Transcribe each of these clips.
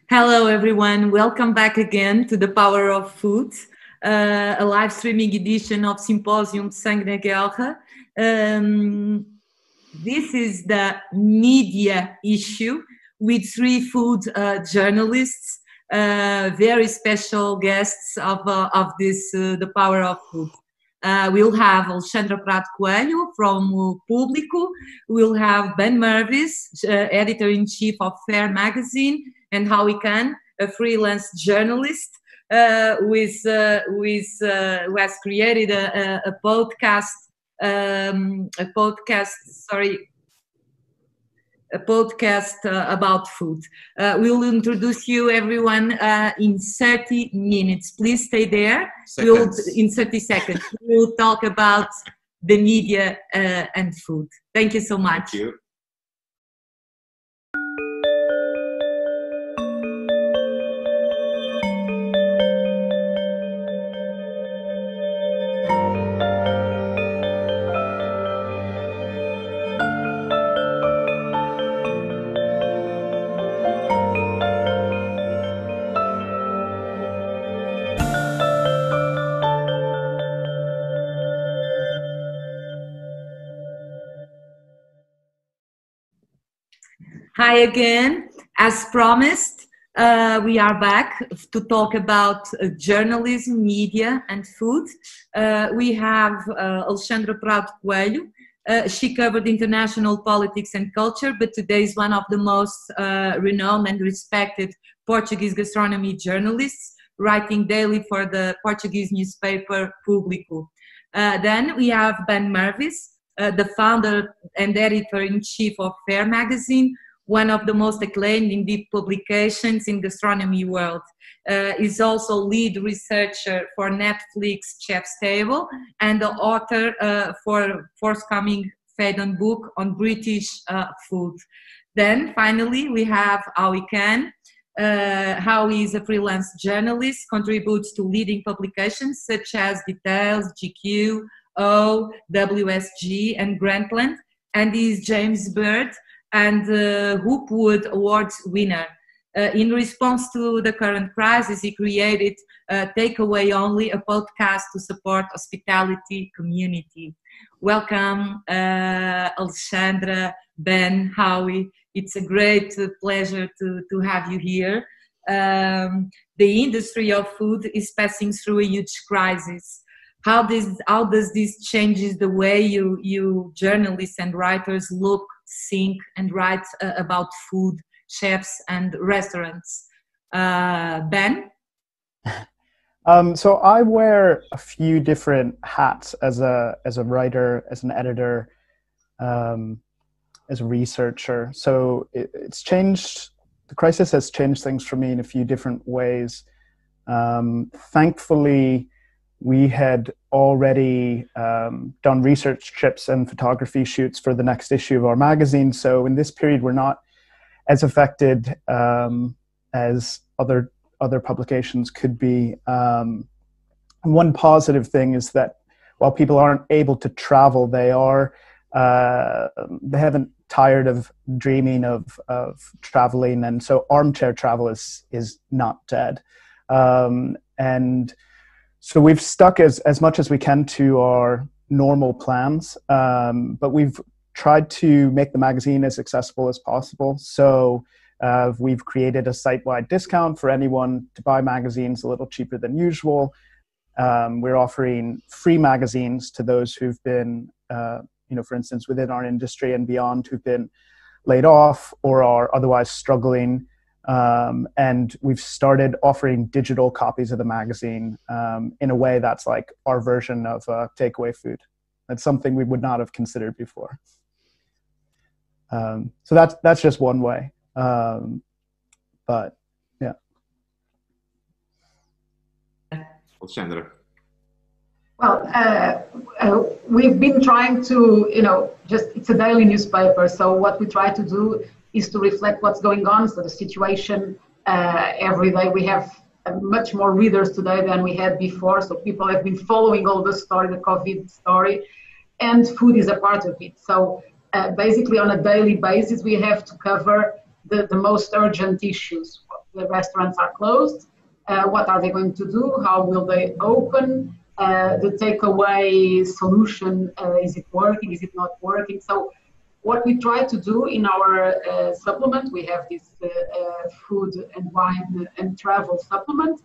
Hello, everyone. Welcome back again to The Power of Food, a live streaming edition of Symposium de Sangue na Guerra. This is the media issue with three food journalists, very special guests of this The Power of Food. We'll have Alexandra Prado Coelho from Público. We'll have Ben Mervis, editor-in-chief of Fair Magazine, and Howie Khan, a freelance journalist who has created a podcast about food. We'll introduce you, everyone, in 30 minutes. Please stay there. In 30 seconds. We'll talk about the media and food. Thank you so much. Thank you. Hi again. As promised, we are back to talk about journalism, media, and food. We have Alexandra Prado Coelho. She covered international politics and culture, but today is one of the most renowned and respected Portuguese gastronomy journalists, writing daily for the Portuguese newspaper Público. Then we have Ben Mervis, the founder and editor-in-chief of Fair Magazine, one of the most acclaimed indie publications in gastronomy world. Is also lead researcher for Netflix Chef's Table and the author for forthcoming Phaedon book on British food. Then finally we have Howie Khan. Howie is a freelance journalist, contributes to leading publications such as Details, GQ, O, WSG, and Grantland, and is James Beard and Hoopwood Awards winner. In response to the current crisis, he created Takeaway Only, a podcast to support hospitality community. Welcome, Alexandra, Ben, Howie. It's a great pleasure to have you here. The industry of food is passing through a huge crisis. How does this changes the way you journalists and writers look, think, and write about food, chefs, and restaurants? Ben? So I wear a few different hats as a writer, as an editor, as a researcher. So it's changed. The crisis has changed things for me in a few different ways. Thankfully, we had already done research trips and photography shoots for the next issue of our magazine. So in this period, we're not as affected as other publications could be. And one positive thing is that while people aren't able to travel, they haven't tired of dreaming of traveling, and so armchair travel is not dead. And so we've stuck as much as we can to our normal plans, but we've tried to make the magazine as accessible as possible. So we've created a site-wide discount for anyone to buy magazines a little cheaper than usual. We're offering free magazines to those who've been, for instance, within our industry and beyond, who've been laid off or are otherwise struggling. And we've started offering digital copies of the magazine in a way that's like our version of takeaway food. That's something we would not have considered before. So that's just one way. But yeah. Alexandra. Well, we've been trying to, it's a daily newspaper. So what we try to do is to reflect what's going on. So the situation every day, we have much more readers today than we had before. So people have been following all the story, the COVID story, and food is a part of it. So basically on a daily basis, we have to cover the most urgent issues. the restaurants are closed. What are they going to do? How will they open? The takeaway solution, is it working? Is it not working? So what we try to do in our supplement, we have this food and wine and travel supplement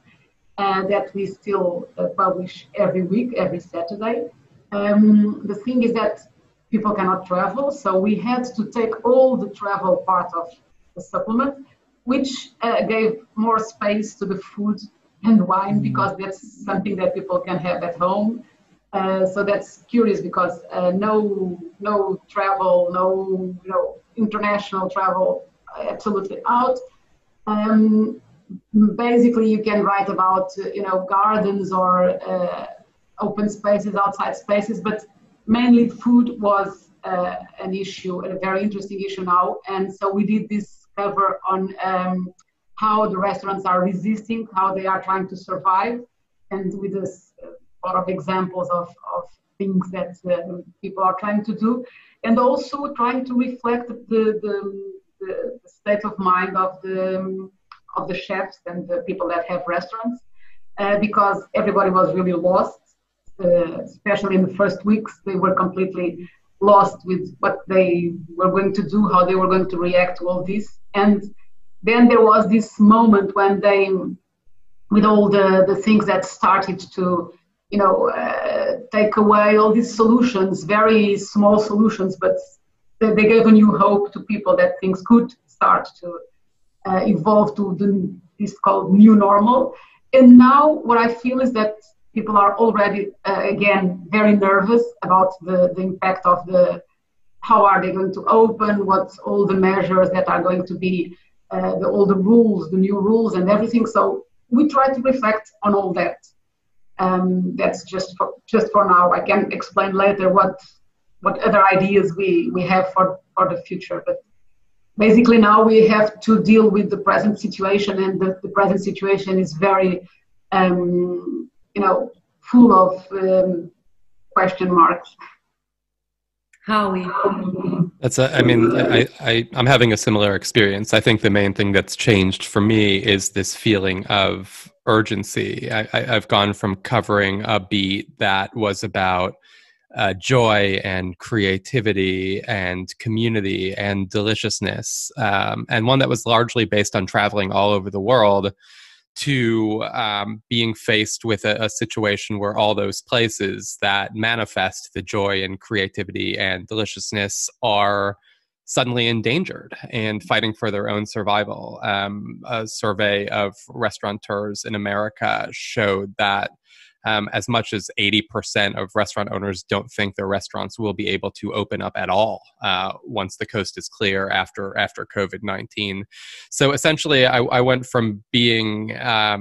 that we still publish every week, every Saturday. The thing is that people cannot travel, so we had to take all the travel part of the supplement, which gave more space to the food and wine, because that's something that people can have at home. So that's curious, because no travel, no international travel, absolutely out. Basically, you can write about gardens or open spaces, outside spaces, but mainly food was an issue, a very interesting issue now. And so we did this cover on how the restaurants are resisting, how they are trying to survive, and with a lot of examples of things that people are trying to do, and also trying to reflect the state of mind of the chefs and the people that have restaurants, because everybody was really lost, especially in the first weeks. They were completely lost with what they were going to do, how they were going to react to all this. And then there was this moment when they, with all the things that started to, take away all these solutions, very small solutions, but they gave a new hope to people that things could start to evolve to this called new normal. And now what I feel is that people are already, again, very nervous about the impact of how are they going to open, what's all the measures that are going to be, all the rules, the new rules and everything. So we try to reflect on all that. That's just for now. I can explain later what other ideas we have for the future. But basically now we have to deal with the present situation, and the present situation is very, full of question marks. Howie. I'm having a similar experience. I think the main thing that's changed for me is this feeling of urgency. I've gone from covering a beat that was about joy and creativity and community and deliciousness, and one that was largely based on traveling all over the world, to being faced with a situation where all those places that manifest the joy and creativity and deliciousness are suddenly endangered and fighting for their own survival. A survey of restaurateurs in America showed that as much as 80% of restaurant owners don't think their restaurants will be able to open up at all once the coast is clear after COVID-19. So essentially, I went from being a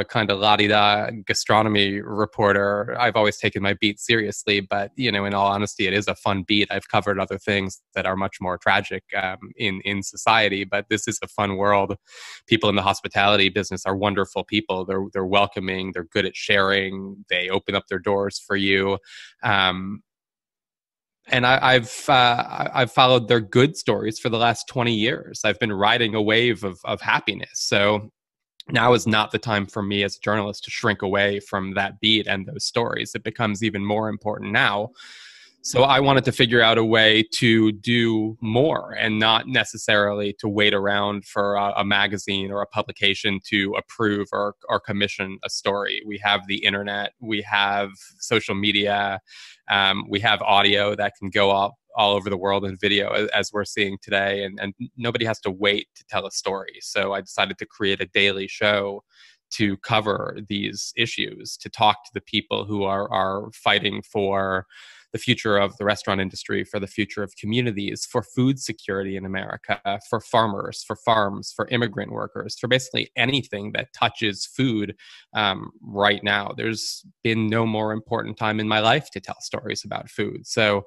kind of la-di-da gastronomy reporter. I've always taken my beat seriously, but in all honesty, it is a fun beat. I've covered other things that are much more tragic in society, but this is a fun world. People in the hospitality business are wonderful people. They're welcoming. They're good at sharing. They open up their doors for you. And I've followed their good stories for the last 20 years. I've been riding a wave of happiness. So now is not the time for me as a journalist to shrink away from that beat and those stories. It becomes even more important now. So I wanted to figure out a way to do more and not necessarily to wait around for a magazine or a publication to approve or commission a story. We have the internet, we have social media, we have audio that can go up all over the world in video, as we're seeing today, and nobody has to wait to tell a story. So I decided to create a daily show to cover these issues, to talk to the people who are fighting for the future of the restaurant industry, for the future of communities, for food security in America, for farmers, for farms, for immigrant workers, for basically anything that touches food right now. There's been no more important time in my life to tell stories about food. So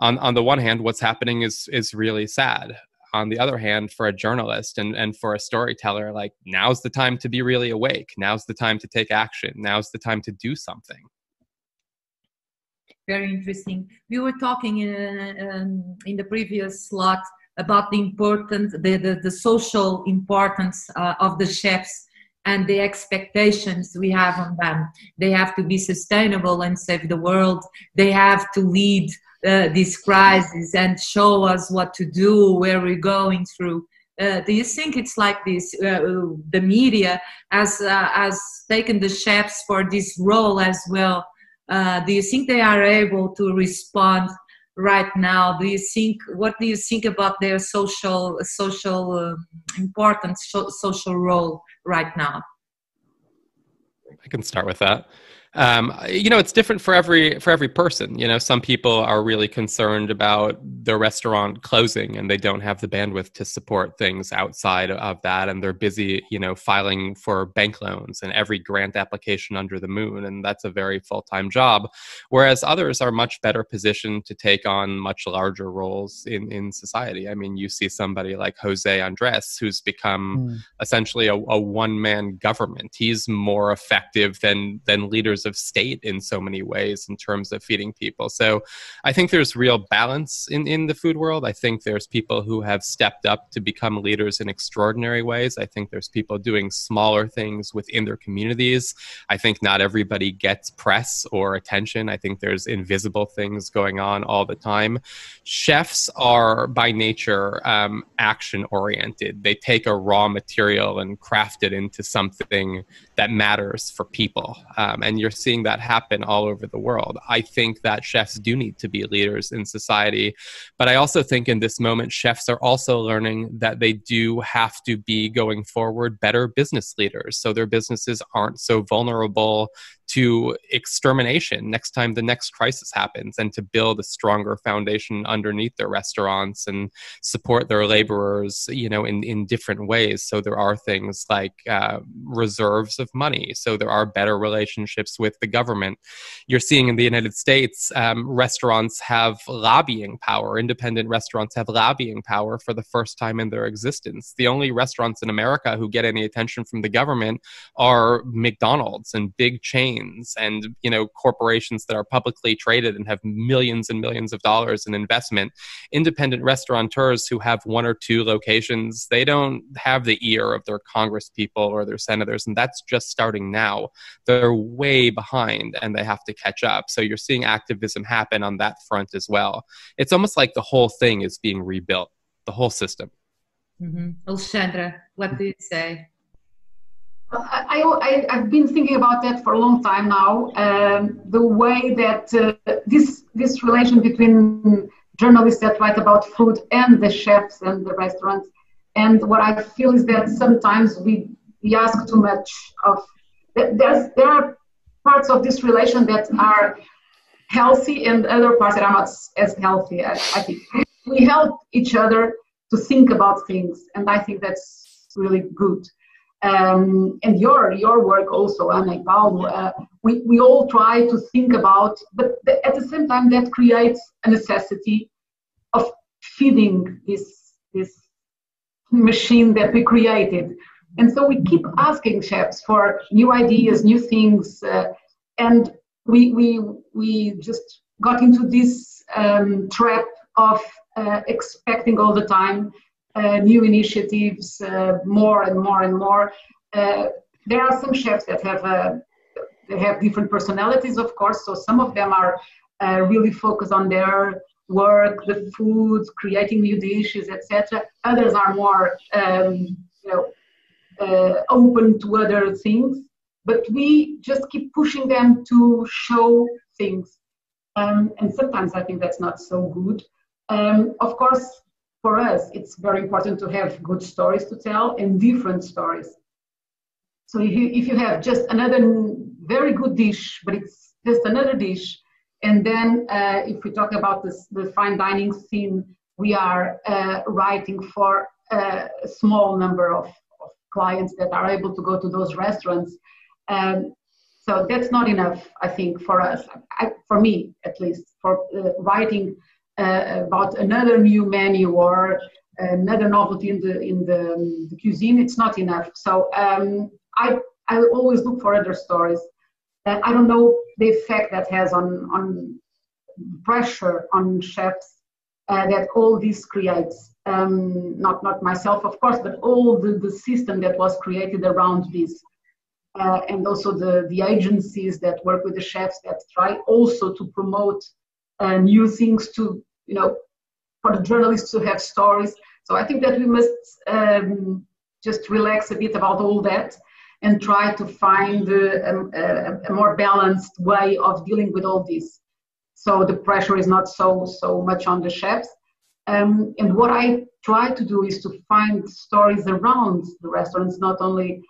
on the one hand, what's happening is really sad. On the other hand, for a journalist and for a storyteller, like, now's the time to be really awake. Now's the time to take action. Now's the time to do something. Very interesting. We were talking in the previous slot about the importance, the social importance of the chefs and the expectations we have on them. They have to be sustainable and save the world. They have to lead this crisis and show us what to do, where we're going through. Do you think it's like this? The media has taken the chefs for this role as well. Do you think they are able to respond right now? What do you think about their social importance, social role right now? I can start with that. It's different for every person. Some people are really concerned about their restaurant closing and they don't have the bandwidth to support things outside of that. And they're busy, filing for bank loans and every grant application under the moon. And that's a very full-time job. Whereas others are much better positioned to take on much larger roles in society. I mean, you see somebody like Jose Andres, who's become essentially a one-man government. He's more effective than leaders of state in so many ways in terms of feeding people. So I think there's real balance in the food world. I think there's people who have stepped up to become leaders in extraordinary ways. I think there's people doing smaller things within their communities. I think not everybody gets press or attention. I think there's invisible things going on all the time. Chefs are by nature action oriented. They take a raw material and craft it into something that matters for people. And you're seeing that happen all over the world. I think that chefs do need to be leaders in society. But I also think in this moment, chefs are also learning that they do have to be, going forward, better business leaders. So their businesses aren't so vulnerable to extermination next time the next crisis happens, and to build a stronger foundation underneath their restaurants and support their laborers, in different ways. So there are things like reserves of money. So there are better relationships with the government. You're seeing in the United States, restaurants have lobbying power. Independent restaurants have lobbying power for the first time in their existence. The only restaurants in America who get any attention from the government are McDonald's and big chains and, corporations that are publicly traded and have millions and millions of dollars in investment. Independent restaurateurs who have one or two locations, they don't have the ear of their Congress people or their senators, and that's just starting now. They're way behind and they have to catch up. So you're seeing activism happen on that front as well. It's almost like the whole thing is being rebuilt, the whole system. Mm-hmm. Alexandra, what do you say? I've been thinking about that for a long time now. The way that this relation between journalists that write about food and the chefs and the restaurants, and what I feel is that sometimes we ask too much of. There are parts of this relation that are healthy and other parts that are not as healthy. I think we help each other to think about things, and I think that's really good. And your work also, Ana, Paulo, we all try to think about, but at the same time that creates a necessity of feeding this machine that we created. And so we keep asking chefs for new ideas, new things, and we just got into this trap of expecting all the time new initiatives, more and more and more. There are some chefs that have different personalities, of course. So some of them are really focused on their work, the foods, creating new dishes, etc. Others are more, open to other things. But we just keep pushing them to show things, and sometimes I think that's not so good. Of course. For us, it's very important to have good stories to tell and different stories. So if you have just another very good dish, but it's just another dish, and then if we talk about the fine dining scene, we are writing for a small number of clients that are able to go to those restaurants. So that's not enough, I think, for us, for me at least, for writing about another new menu or another novelty in the cuisine. It's not enough. So I always look for other stories. I don't know the effect that has on pressure on chefs that all this creates. Not myself, of course, but all the system that was created around this. And also the agencies that work with the chefs that try also to promote new things to, for the journalists to have stories. So I think that we must just relax a bit about all that and try to find a more balanced way of dealing with all this. So the pressure is not so much on the chefs. And what I try to do is to find stories around the restaurants, not only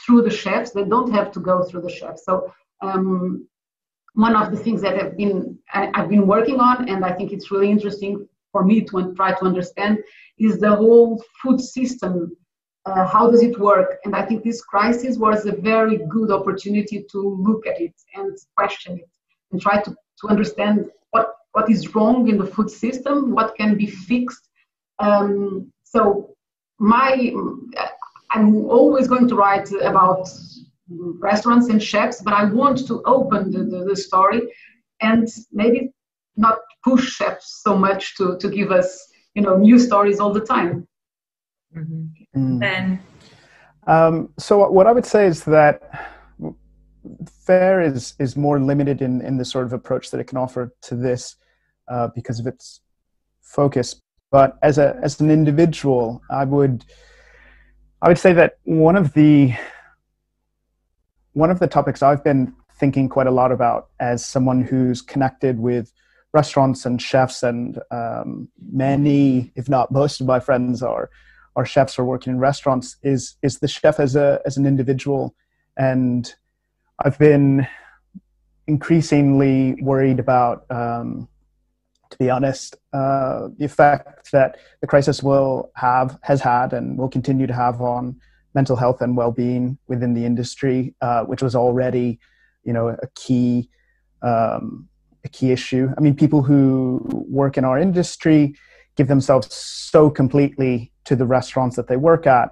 through the chefs. They don't have to go through the chefs. So one of the things that I've been working on, and I think it's really interesting for me to try to understand, is the whole food system. How does it work? And I think this crisis was a very good opportunity to look at it and question it and try to understand what is wrong in the food system, what can be fixed. So I'm always going to write about restaurants and chefs, but I want to open the story and maybe not push chefs so much to give us, new stories all the time. Mm-hmm. And so what I would say is that FAIR is more limited in the sort of approach that it can offer to this because of its focus. But as an individual, I would say that one of the topics I've been thinking quite a lot about as someone who's connected with restaurants and chefs, and many, if not most, of my friends are chefs or working in restaurants, is the chef as an individual. And I've been increasingly worried about, to be honest, the effect that the crisis has had and will continue to have on mental health and well-being within the industry, which was already, a key issue. I mean, people who work in our industry give themselves so completely to the restaurants that they work at.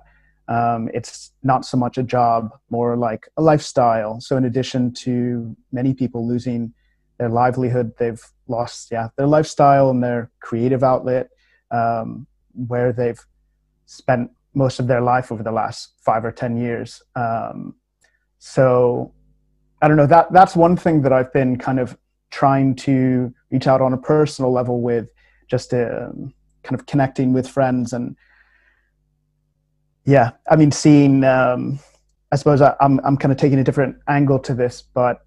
It's not so much a job, more like a lifestyle. So in addition to many people losing their livelihood, they've lost their lifestyle and their creative outlet, where they've spent most of their life over the last 5 or 10 years. So I don't know, that's one thing that I've been kind of trying to reach out on a personal level with, just kind of connecting with friends. And I mean, seeing, I suppose I'm kind of taking a different angle to this, but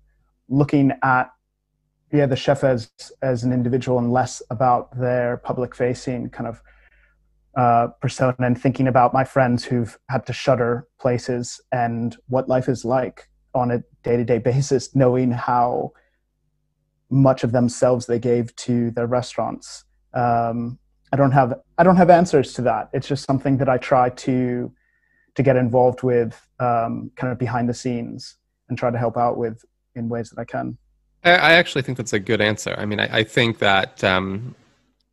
looking at the chef as an individual and less about their public facing kind of persona, and thinking about my friends who've had to shutter places and what life is like on a day-to-day basis, knowing how much of themselves they gave to their restaurants. I don't have answers to that. It's just something that I try to get involved with, kind of behind the scenes, and try to help out with in ways that I can. I actually think that's a good answer. I mean, I think that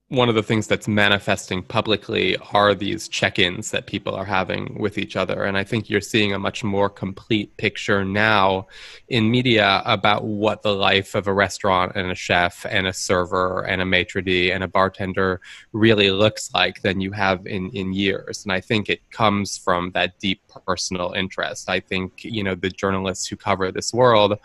one of the things that's manifesting publicly are these check-ins that people are having with each other. And I think you're seeing a much more complete picture now in media about what the life of a restaurant and a chef and a server and a maitre d' and a bartender really looks like than you have in years. And I think it comes from that deep personal interest. I think, the journalists who cover this world,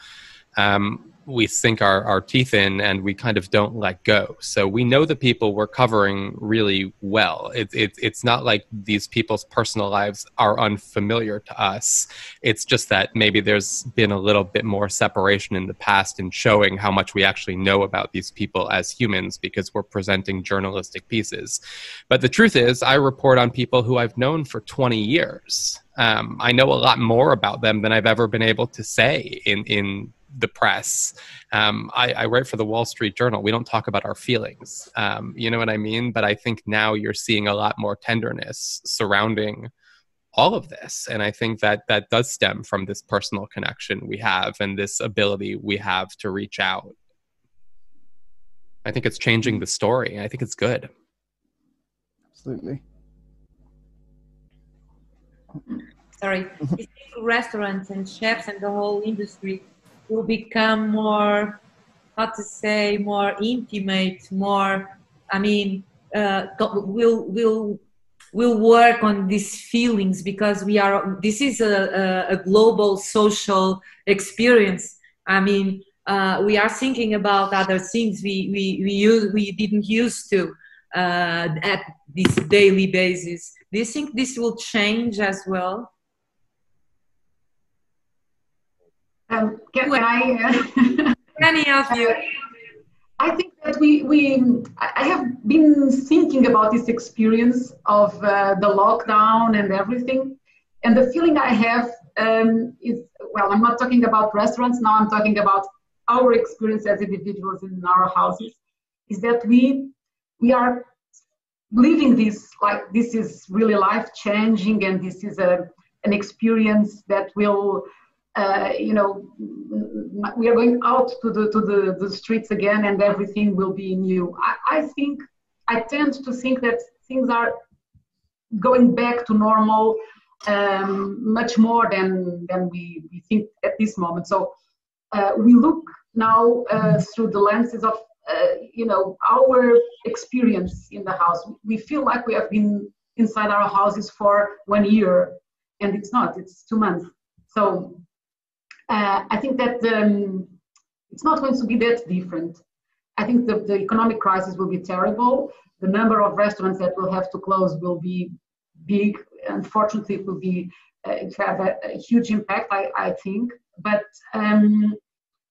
we sink our teeth in and we kind of don't let go. So we know the people we're covering really well. It's not like these people's personal lives are unfamiliar to us. It's just that maybe there's been a little bit more separation in the past in showing how much we actually know about these people as humans, because we're presenting journalistic pieces. But the truth is, I report on people who I've known for 20 years. I know a lot more about them than I've ever been able to say in the press. I write for the Wall Street Journal. We don't talk about our feelings. You know what I mean? But I think now you're seeing a lot more tenderness surrounding all of this. And I think that does stem from this personal connection we have and this ability we have to reach out. I think it's changing the story. I think it's good. Absolutely. Sorry. I think restaurants and chefs and the whole industry will become more, more intimate, more I mean, will work on these feelings, because this is a global social experience. I mean, we are thinking about other things we didn't used to at this daily basis. Do you think this will change as well? Can I? Any of you? I think that I have been thinking about this experience of the lockdown and everything, and the feeling I have is, well, I'm not talking about restaurants now, I'm talking about our experience as individuals in our houses, is that we are living this, like, this is really life-changing, and this is an experience that will, we are going out to the streets again, and everything will be new. I tend to think that things are going back to normal much more than we think at this moment. So we look now through the lenses of our experience in the house. We feel like we have been inside our houses for 1 year, and it's not, it's 2 months. So I think that it's not going to be that different. I think the economic crisis will be terrible. The number of restaurants that will have to close will be big. Unfortunately, it will be have a huge impact, I think. But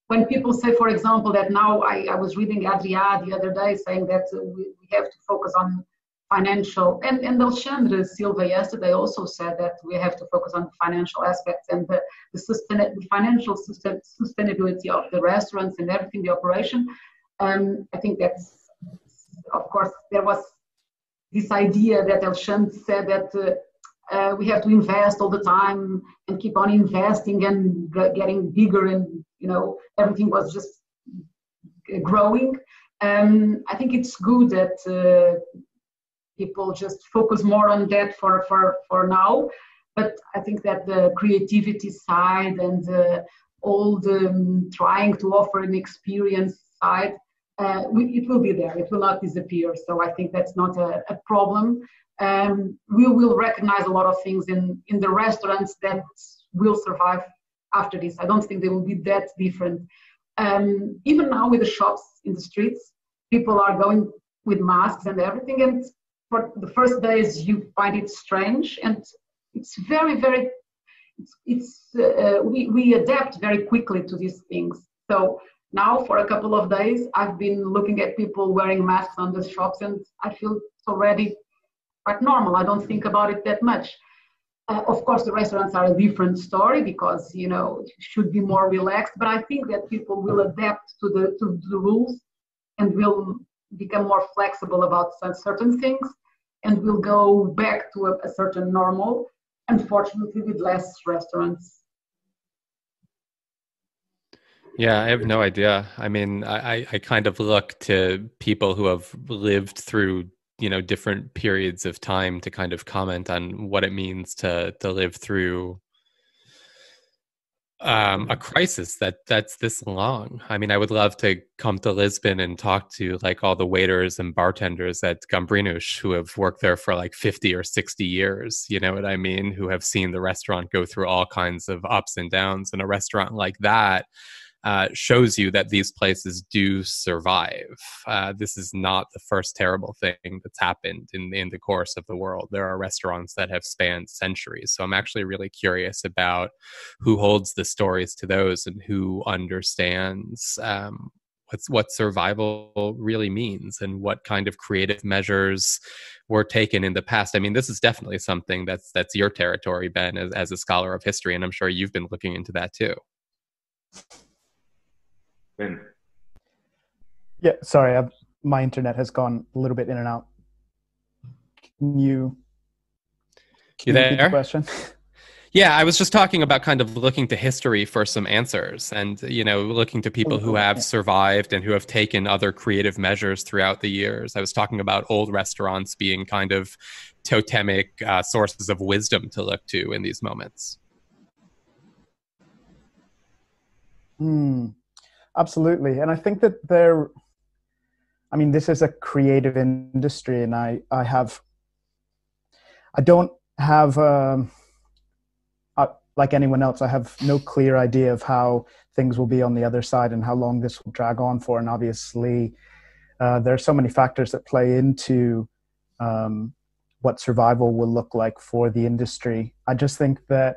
when people say, for example, that now I was reading Adrià the other day saying that we have to focus on financial, and Alexandre Silva yesterday also said that we have to focus on financial aspects and the financial sustainability of the restaurants and everything, the operation. I think that's, of course, there was this idea that Alexandre said that we have to invest all the time and keep on investing and getting bigger, and everything was just growing. I think it's good that people just focus more on that for now, but I think that the creativity side and all the trying to offer an experience side, it will be there. It will not disappear. So I think that's not a problem. We will recognize a lot of things in the restaurants that will survive after this. I don't think they will be that different. Even now with the shops in the streets, people are going with masks and everything, and for the first days you find it strange, and it's very, very, we adapt very quickly to these things. So now for a couple of days I've been looking at people wearing masks on the shops, and I feel it's already quite normal. I don't think about it that much. Of course, the restaurants are a different story because it should be more relaxed. But I think that people will adapt to the rules and will become more flexible about certain things, and will go back to a certain normal. Unfortunately, with less restaurants. Yeah, I have no idea. I mean, I kind of look to people who have lived through different periods of time to kind of comment on what it means to live through a crisis that's this long. I mean, I would love to come to Lisbon and talk to like all the waiters and bartenders at Gambrinus who have worked there for like 50 or 60 years, you know what I mean, who have seen the restaurant go through all kinds of ups and downs. And a restaurant like that shows you that these places do survive. This is not the first terrible thing that's happened in the course of the world. There are restaurants that have spanned centuries. So I'm actually really curious about who holds the stories to those and who understands what survival really means and what kind of creative measures were taken in the past. I mean, this is definitely something that's your territory, Ben, as a scholar of history, and I'm sure you've been looking into that too. Ben. Yeah, sorry, my internet has gone a little bit in and out. Can you there? Repeat the question? Yeah, I was just talking about kind of looking to history for some answers and, looking to people who have survived and who have taken other creative measures throughout the years. I was talking about old restaurants being kind of totemic sources of wisdom to look to in these moments. Absolutely. And I think that I mean, this is a creative industry, and I don't have, like anyone else, I have no clear idea of how things will be on the other side and how long this will drag on for. And obviously, there are so many factors that play into what survival will look like for the industry. I just think that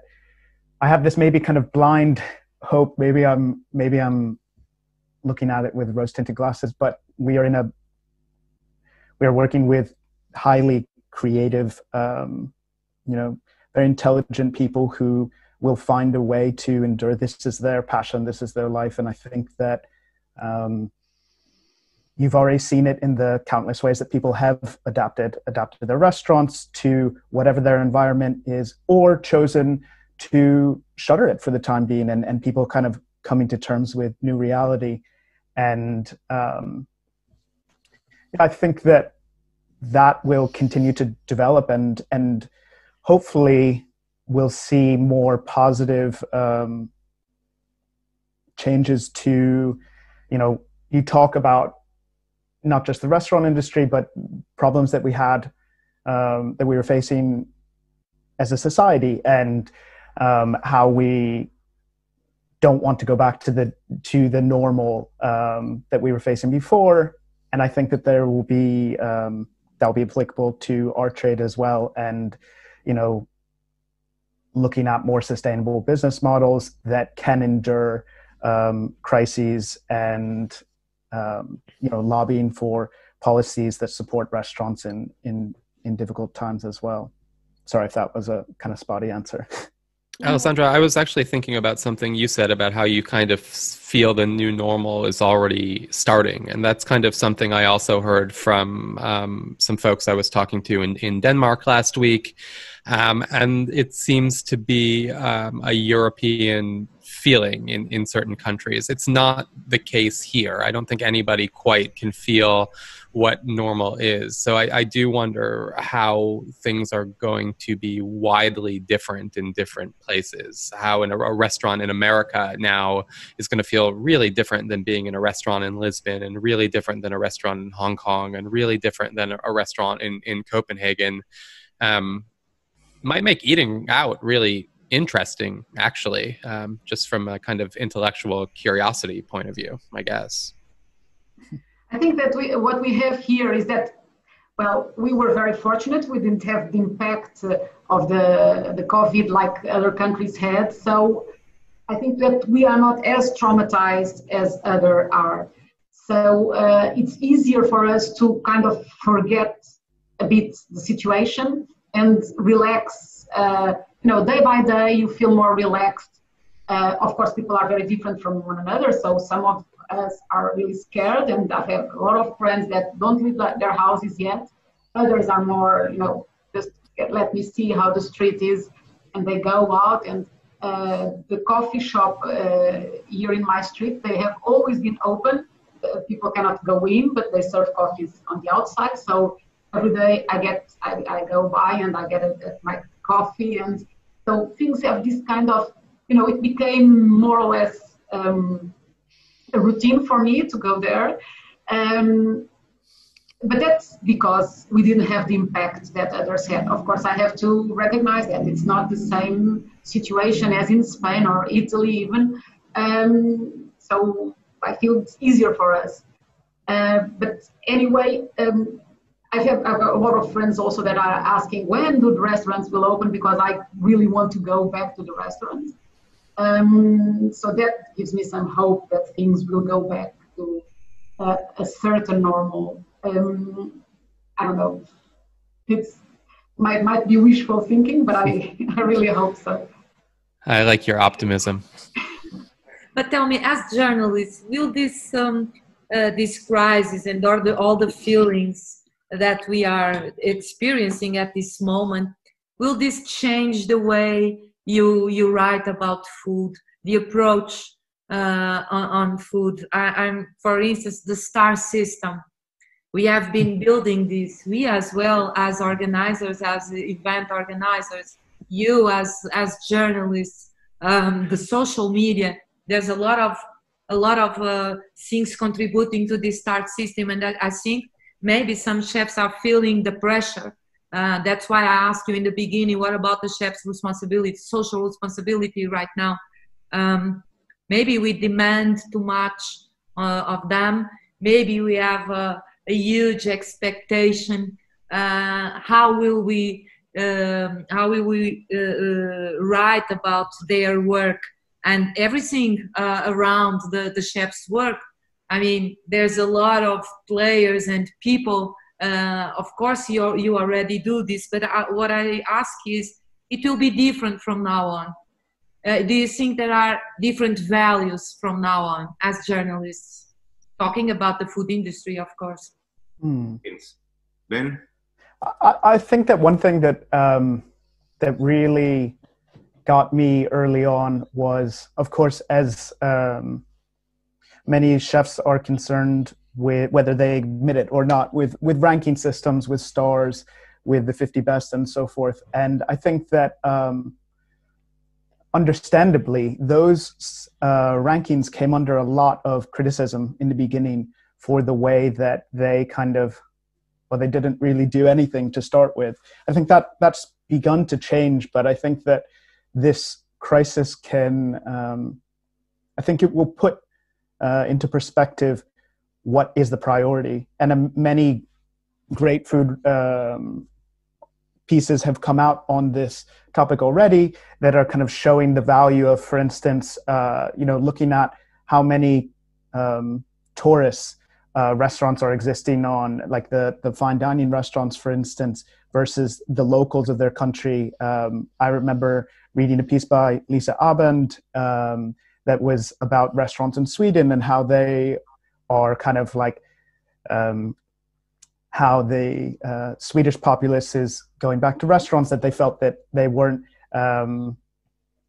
I have this maybe kind of blind hope. Maybe I'm looking at it with rose-tinted glasses, but we are working with highly creative, very intelligent people who will find a way to endure. This is their passion. This is their life. And I think that you've already seen it in the countless ways that people have adapted their restaurants to whatever their environment is, or chosen to shutter it for the time being, and people kind of coming to terms with new reality. And I think that will continue to develop, and hopefully we'll see more positive changes to, you talk about not just the restaurant industry, but problems that we had, that we were facing as a society, and how we don't want to go back to the normal that we were facing before. And I think that there will be that will be applicable to our trade as well, and looking at more sustainable business models that can endure crises, and lobbying for policies that support restaurants in difficult times as well. Sorry if that was a kind of spotty answer. Alessandra, I was actually thinking about something you said about how you kind of feel the new normal is already starting. And that's kind of something I also heard from some folks I was talking to in Denmark last week. And it seems to be a European feeling in certain countries. It's not the case here. I don't think anybody quite can feel what normal is. So I do wonder how things are going to be widely different in different places. How a restaurant in America now is going to feel really different than being in a restaurant in Lisbon, and really different than a restaurant in Hong Kong, and really different than a restaurant in Copenhagen. Might make eating out really interesting, actually, just from a kind of intellectual curiosity point of view, I guess. I think that what we have here is that, well, we were very fortunate. We didn't have the impact of the COVID like other countries had. So I think that we are not as traumatized as others are. So it's easier for us to kind of forget a bit the situation and relax. Day by day, you feel more relaxed. Of course, people are very different from one another. So some of us are really scared, and I have a lot of friends that don't leave their houses yet. Others are more, just let me see how the street is, and they go out. And the coffee shop here in my street, they have always been open. People cannot go in, but they serve coffees on the outside. So every day I go by and I get my coffee, and so things have this kind of, it became more or less a routine for me to go there. But that's because we didn't have the impact that others had. Of course, I have to recognize that it's not the same situation as in Spain or Italy even. So I feel it's easier for us. But anyway, I have a lot of friends also that are asking when do the restaurants will open, because I really want to go back to the restaurants. So that gives me some hope that things will go back to a certain normal. I don't know. It's might be wishful thinking, but I really hope so. I like your optimism. But tell me, as journalists, will this crisis and all the feelings that we are experiencing at this moment, will this change the way you write about food, the approach on food? I'm, for instance, the STAR system. We have been building this. We, as well as organizers, as event organizers, you as journalists, the social media. There's a lot of a lot of things contributing to this START system, and I think maybe some chefs are feeling the pressure. That's why I asked you in the beginning, what about the chef's responsibility, social responsibility right now? Maybe we demand too much of them. Maybe we have a huge expectation. How will we write about their work and everything around the chef's work? I mean, there's a lot of players and people. Of course, you already do this, but what I ask is, it will be different from now on. Do you think there are different values from now on as journalists? Talking about the food industry, of course. Ben? I think that one thing that that really got me early on was, of course, as many chefs are concerned with, whether they admit it or not, with ranking systems, with stars, with the 50 best and so forth. And I think that understandably, those rankings came under a lot of criticism in the beginning for the way that they they didn't really do anything to start with. I think that that's begun to change, but I think that this crisis can, I think it will put into perspective what is the priority. And many great food pieces have come out on this topic already that are kind of showing the value of, for instance, looking at how many tourists restaurants are existing on, like the fine dining restaurants, for instance, versus the locals of their country. I remember reading a piece by Lisa Abend that was about restaurants in Sweden and how they are kind of like how the Swedish populace is going back to restaurants that they felt that they weren't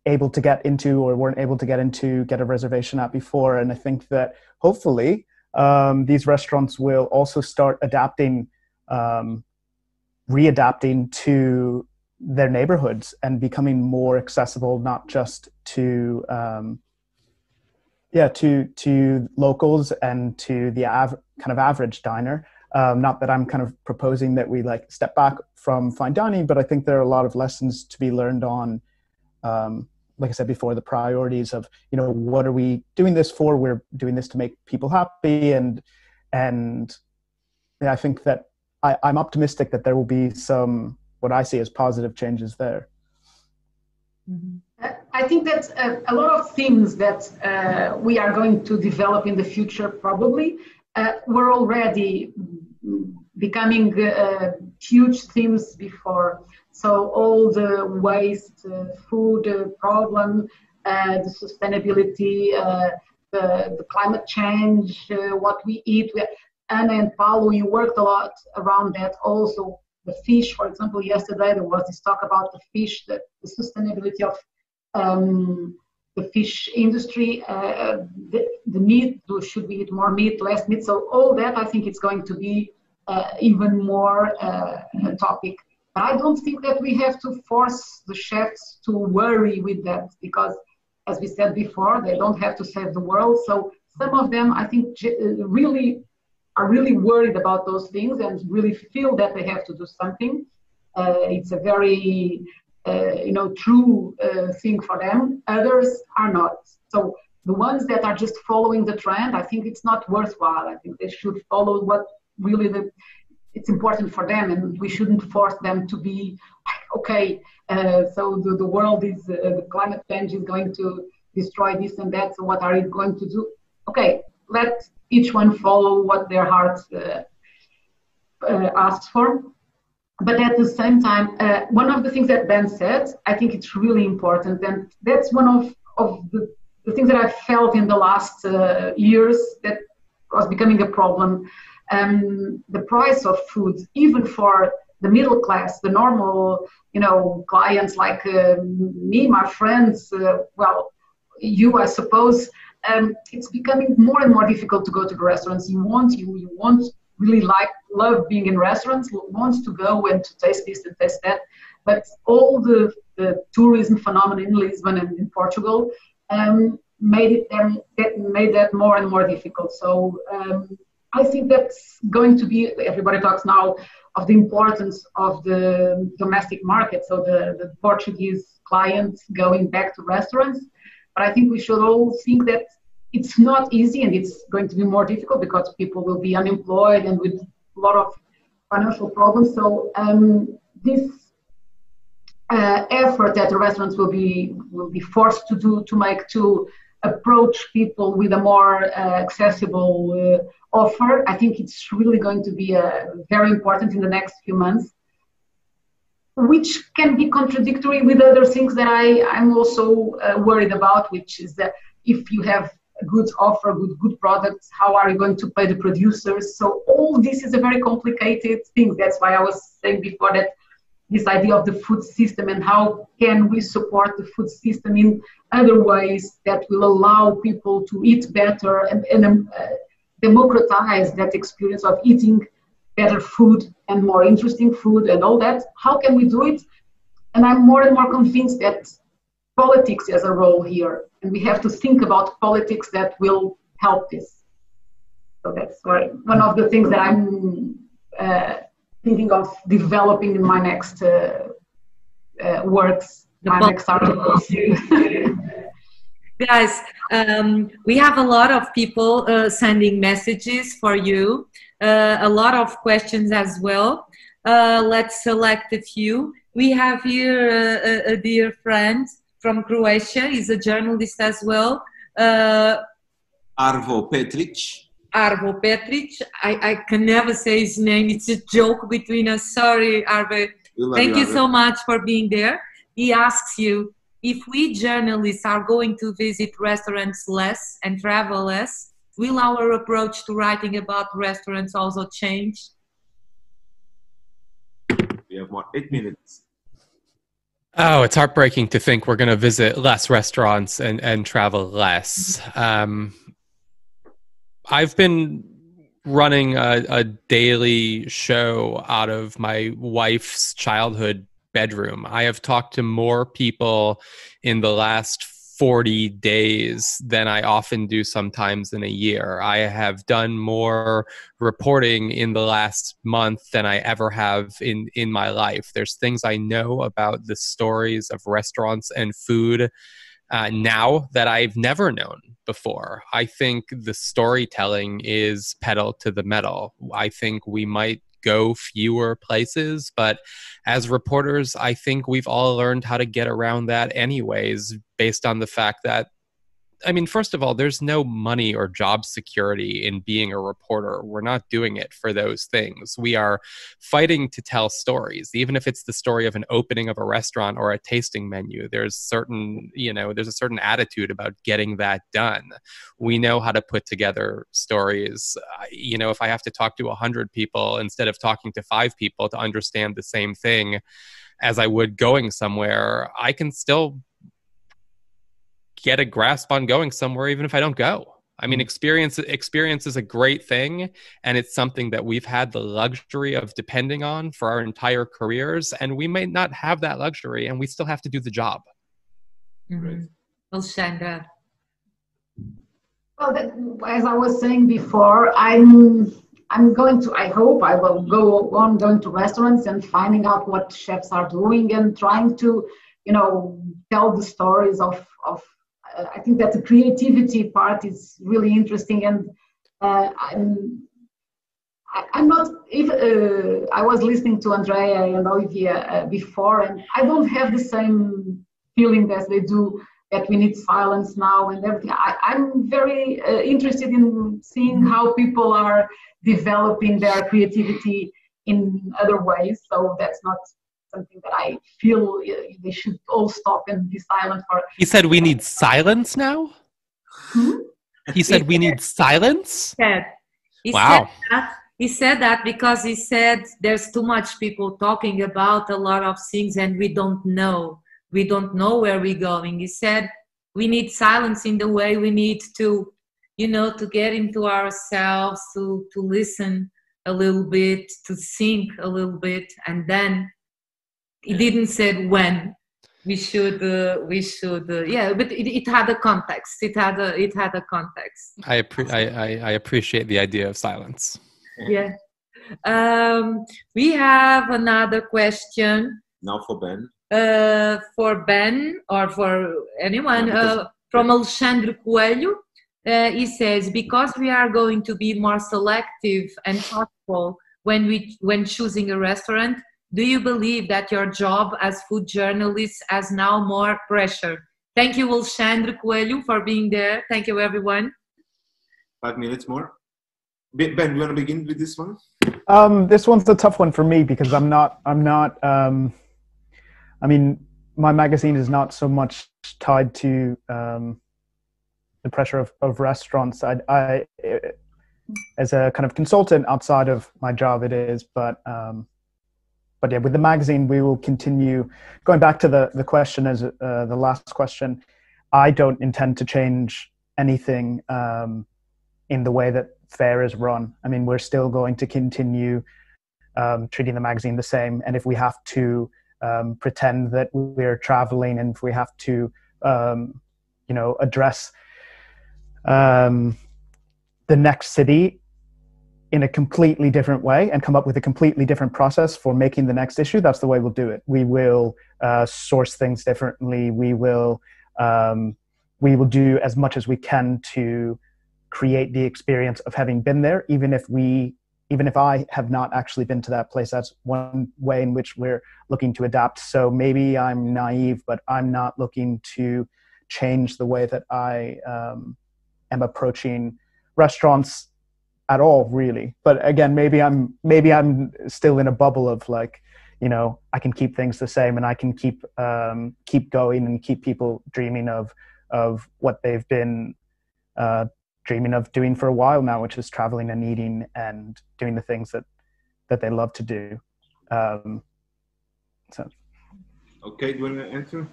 able to get into or weren't able to get a reservation at before. And I think that hopefully these restaurants will also start readapting to their neighborhoods and becoming more accessible, not just to locals and to the kind of average diner. Not that I'm kind of proposing that we like step back from fine dining, but I think there are a lot of lessons to be learned on, like I said before, the priorities of, what are we doing this for? We're doing this to make people happy. And I think that I'm optimistic that there will be some, what I see as positive changes there. I think that a lot of things that we are going to develop in the future probably were already becoming huge themes before. So all the waste, food problem, the sustainability, the climate change, what we eat. Anna and Paulo, you worked a lot around that. Also, the fish, for example, yesterday there was this talk about the fish, the sustainability of the fish industry, the meat, should we eat more meat, less meat? So all that, I think it's going to be even more a topic. But I don't think that we have to force the chefs to worry with that, because as we said before, they don't have to save the world. So some of them, I think, are really worried about those things and really feel that they have to do something. It's a very true thing for them. Others are not. So the ones that are just following the trend, I think it's not worthwhile. I think they should follow what really it's important for them, and we shouldn't force them to be like, okay, so the world is, the climate change is going to destroy this and that, so what are you going to do? Okay, let each one follow what their heart asks for. But at the same time, one of the things that Ben said, I think it's really important, and that's one of the things that I've felt in the last years that was becoming a problem. The price of food, even for the middle class, the normal, clients like me, my friends, you, I suppose, it's becoming more and more difficult to go to the restaurants. You want really love being in restaurants, wants to go and to taste this and taste that. But all the tourism phenomenon in Lisbon and in Portugal, made that more and more difficult. So I think that's going to be, everybody talks now of the importance of the domestic market, so the Portuguese clients going back to restaurants. But I think we should all think that it's not easy, and it's going to be more difficult because people will be unemployed and with a lot of financial problems. So this effort that the restaurants will be forced to do to approach people with a more accessible offer, I think it's really going to be very important in the next few months, which can be contradictory with other things that I'm also worried about, which is that if you have a good offer, good products, how are you going to pay the producers? So all this is a very complicated thing. That's why I was saying before that this idea of the food system and how can we support the food system in other ways that will allow people to eat better and democratize that experience of eating better food and more interesting food and all that. How can we do it? And I'm more and more convinced that politics has a role here, and we have to think about politics that will help this. So that's one of the things that I'm thinking of developing in my next works, my next articles. Guys, we have a lot of people sending messages for you, a lot of questions as well. Let's select a few. We have here a dear friend from Croatia. He's a journalist as well. Arvo Petric. Arvo Petric. I can never say his name. It's a joke between us. Sorry, Arvo. Thank you so much for being there. He asks you, if we journalists are going to visit restaurants less and travel less, will our approach to writing about restaurants also change? We have 8 minutes. Oh, it's heartbreaking to think we're going to visit less restaurants and travel less. I've been running a daily show out of my wife's childhood bedroom. I have talked to more people in the last 40 days than I often do sometimes in a year. I have done more reporting in the last month than I ever have in my life. There's things I know about the stories of restaurants and food now that I've never known before. I think the storytelling is pedal to the metal. I think we might go fewer places, but as reporters, I think we've all learned how to get around that anyways, based on the fact that, I mean, first of all, there's no money or job security in being a reporter. We're not doing it for those things. We are fighting to tell stories, even if it's the story of an opening of a restaurant or a tasting menu. There's a certain attitude about getting that done. We know how to put together stories. If I have to talk to 100 people instead of talking to 5 people to understand the same thing as I would going somewhere, I can still get a grasp on going somewhere even if I don't go. I mean, experience is a great thing, and it's something that we've had the luxury of depending on for our entire careers, and we may not have that luxury, and we still have to do the job. Mm-hmm. Well, Sandra. Well, as I was saying before, I hope I will go on going to restaurants and finding out what chefs are doing and trying to, tell the stories of I think that the creativity part is really interesting, and I'm not. I was listening to Andrea and Olivia before, and I don't have the same feeling as they do that we need silence now and everything. I'm very interested in seeing how people are developing their creativity in other ways. So that's not something that I feel they should all stop and be silent for. He said we need silence now? He said we need silence? Wow. He said that because he said there's too much people talking about a lot of things and we don't know. We don't know where we're going. He said we need silence in the way we need to, to get into ourselves, to listen a little bit, to think a little bit, and then he didn't say when Yeah, but it had a context. It had a context. I appreciate the idea of silence. Yeah. We have another question. Now for Ben. For Ben or for anyone, from Alexandre Coelho. He says, because we are going to be more selective and thoughtful when choosing a restaurant, do you believe that your job as food journalist has now more pressure? Thank you, Alexandre Coelho, for being there. Thank you, everyone. 5 minutes more. Ben, you want to begin with this one? This one's a tough one for me because I'm not. I mean, my magazine is not so much tied to the pressure of restaurants. I as a kind of consultant outside of my job, it is, but yeah, with the magazine, we will continue going back to the question as the last question. I don't intend to change anything in the way that Fare is run. I mean, we're still going to continue treating the magazine the same. And if we have to pretend that we're traveling, and if we have to, address the next city in a completely different way and come up with a completely different process for making the next issue, that's the way we'll do it. We will source things differently. We will do as much as we can to create the experience of having been there, even if I have not actually been to that place. That's one way in which we're looking to adapt. So maybe I'm naive, but I'm not looking to change the way that I am approaching restaurants at all, really. But again, maybe I'm still in a bubble of like, I can keep things the same, and I can keep going and keep people dreaming of what they've been dreaming of doing for a while now, which is traveling and eating and doing the things that they love to do. Okay, do you want to answer,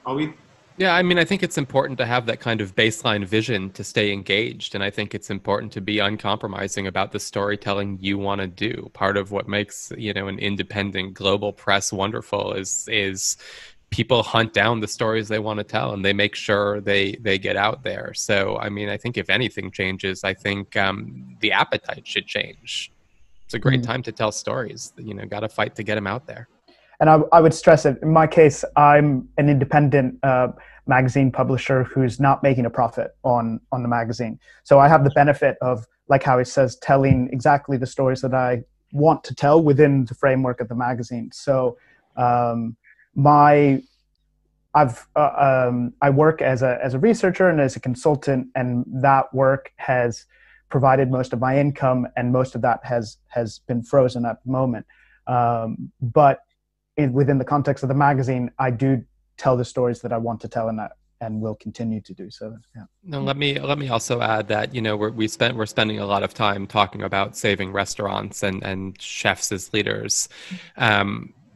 Awi? Yeah, I mean, I think it's important to have that kind of baseline vision to stay engaged. And I think it's important to be uncompromising about the storytelling you want to do. Part of what makes, an independent global press wonderful is people hunt down the stories they want to tell, and they make sure they get out there. So, I mean, I think if anything changes, I think the appetite should change. It's a great time to tell stories. Got to fight to get them out there. And I would stress it. In my case, I'm an independent magazine publisher who's not making a profit on the magazine. So I have the benefit of, like Howie says, telling exactly the stories that I want to tell within the framework of the magazine. So I work as a researcher and as a consultant, and that work has provided most of my income, and most of that has been frozen at the moment. But within the context of the magazine, I do tell the stories that I want to tell, and will continue to do so. Yeah. No, let me also add that we're spending a lot of time talking about saving restaurants and chefs as leaders.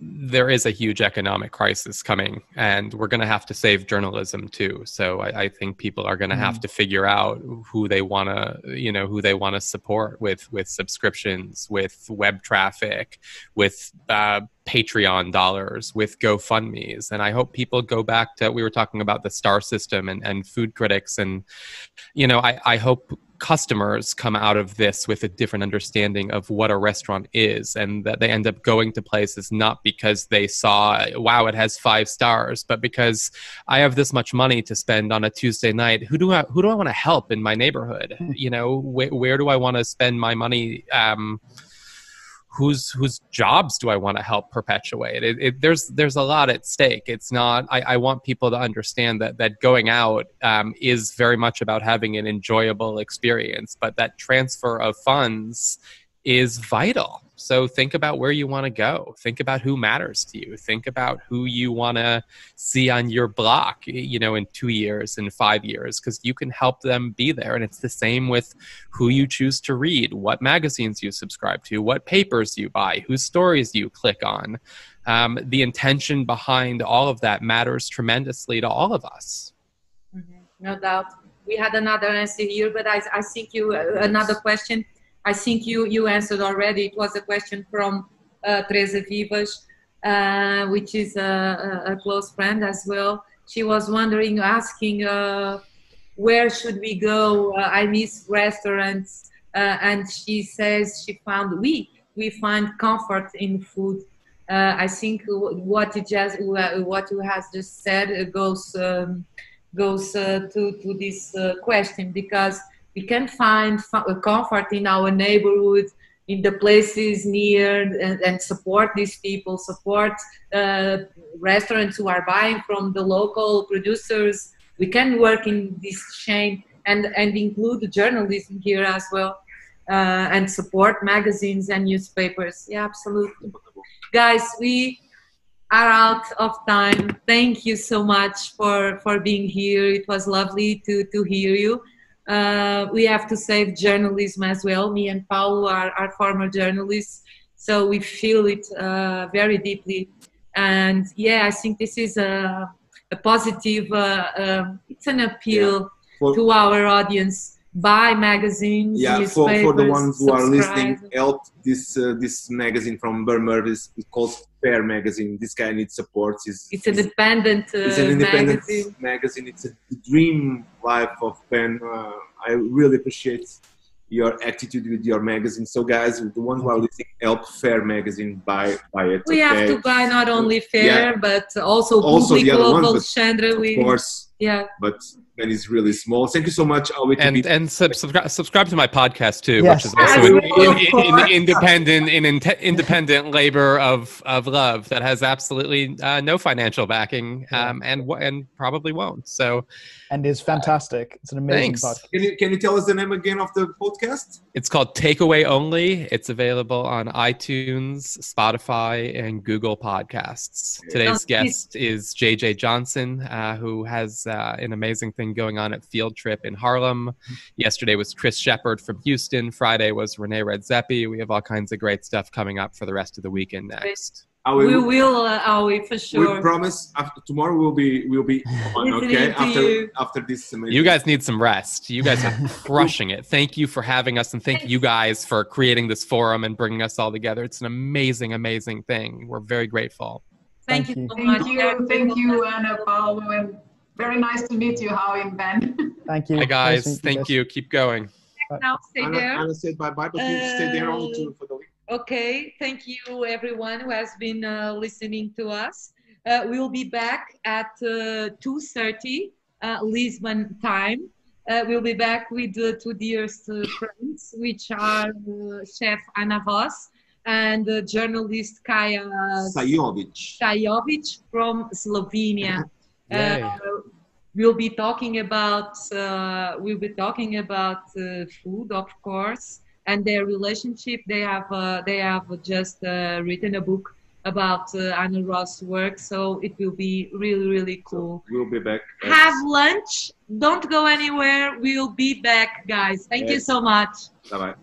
There is a huge economic crisis coming, and we're going to have to save journalism too. So I think people are going to have to figure out who they want to support with subscriptions, with web traffic, with Patreon dollars, with GoFundMe's. And I hope people go back to, we were talking about the star system and food critics. And, I hope customers come out of this with a different understanding of what a restaurant is, and that they end up going to places not because they saw, wow, it has 5 stars, but because I have this much money to spend on a Tuesday night. Who do I want to help in my neighborhood? Where do I want to spend my money? Whose jobs do I want to help perpetuate? There's a lot at stake. It's not, I want people to understand that going out is very much about having an enjoyable experience, but that transfer of funds is vital. So think about where you want to go. Think about who matters to you. Think about who you want to see on your block, in 2 years, in 5 years, because you can help them be there. And it's the same with who you choose to read, what magazines you subscribe to, what papers you buy, whose stories you click on. The intention behind all of that matters tremendously to all of us. No doubt. We had another answer here, but I think another question. I think you answered already. It was a question from Teresa Vivas. which is a close friend as well. She was wondering, asking, where should we go? I miss restaurants. And she says she found, we find comfort in food. I think what you has just said goes to this question, because we can find comfort in our neighborhood, in the places near, and support these people, support restaurants who are buying from the local producers. We can work in this chain and include journalism here as well, and support magazines and newspapers. Yeah, absolutely. Guys, we are out of time. Thank you so much for being here. It was lovely to hear you. We have to save journalism as well. Me and Paulo are former journalists, so we feel it very deeply. And yeah, I think this is a positive, it's an appeal to our audience. Buy magazines, newspapers, for the ones who are listening, subscribe. help this magazine from Burmer. It's called Fair Magazine. This guy needs support. It's an independent magazine. It's a dream life of Ben. I really appreciate your attitude with your magazine. So guys, the ones who are listening, help Fair Magazine, buy it. We have to buy not only Fair, but also the other Global, ones, Chandra. Of course. Yeah. But Ben is really small. Thank you so much. And subscribe to my podcast too, Yes. which is also an Of independent labor of love that has absolutely no financial backing, and probably won't. So, And is fantastic. It's an amazing Thanks. podcast. Can you tell us the name again of the podcast? it's called Takeaway Only. It's available on iTunes, Spotify, and Google Podcasts. Today's guest is JJ Johnson, who has an amazing thing going on at Field Trip in Harlem. Yesterday was Chris Shepard from Houston. Friday was Renee Redzepi. We have all kinds of great stuff coming up for the rest of the weekend next. We will, Aoi, for sure. We promise after tomorrow we'll be on, okay? After this amazing. You guys need some rest. You guys are crushing it. Thank you for having us, and thank you guys for creating this forum and bringing us all together. It's an amazing, amazing thing. We're very grateful. Thank you so much. Thank you, Anna, Paulo, and very nice to meet you, Howie and Ben. Thank you. Hi, Nice guys. to meet Thank you. Keep going. Now stay there. Anna said bye-bye, but you stay there only for the week. Okay, thank you everyone who has been listening to us. We'll be back at 2:30 Lisbon time. We'll be back with the two dearest friends, which are Chef Ana Voss and journalist Kaja Sajovic from Slovenia. We'll be talking about food, of course, and their relationship. They have just written a book about Anna Ross' work, so it will be really, really cool. So we'll be back. Have lunch. Don't go anywhere. We'll be back, guys. Thank you so much. Bye-bye.